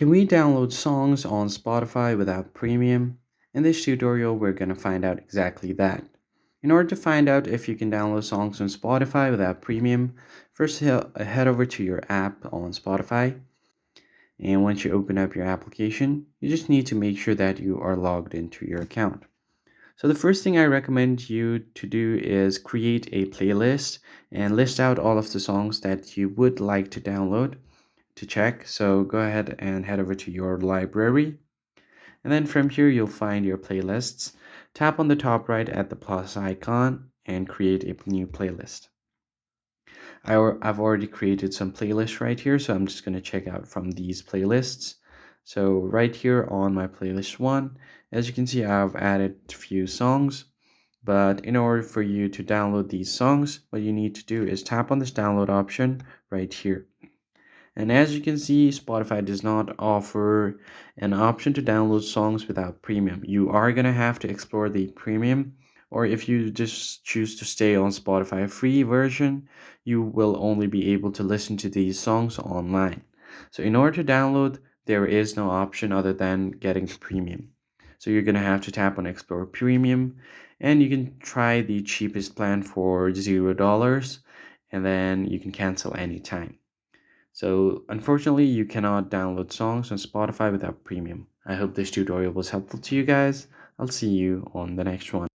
Can we download songs on Spotify without premium? In this tutorial, we're going to find out exactly that. In order to find out if you can download songs on Spotify without premium, first head over to your app on Spotify. And once you open up your application, you just need to make sure that you are logged into your account. So the first thing I recommend you to do is create a playlist and list out all of the songs that you would like to download to check. So go ahead and head over to your library. And then from here, you'll find your playlists. Tap on the top right at the plus icon and create a new playlist. I've already created some playlists right here, so I'm just going to check out from these playlists. So right here on my playlist 1, as you can see, I've added a few songs. But in order for you to download these songs, what you need to do is tap on this download option right here. And as you can see, Spotify does not offer an option to download songs without premium. You are going to have to explore the premium, or if you just choose to stay on Spotify free version, you will only be able to listen to these songs online. So in order to download, there is no option other than getting the premium. So you're going to have to tap on explore premium, and you can try the cheapest plan for $0, and then you can cancel anytime. So unfortunately, you cannot download songs on Spotify without premium. I hope this tutorial was helpful to you guys. I'll see you on the next one.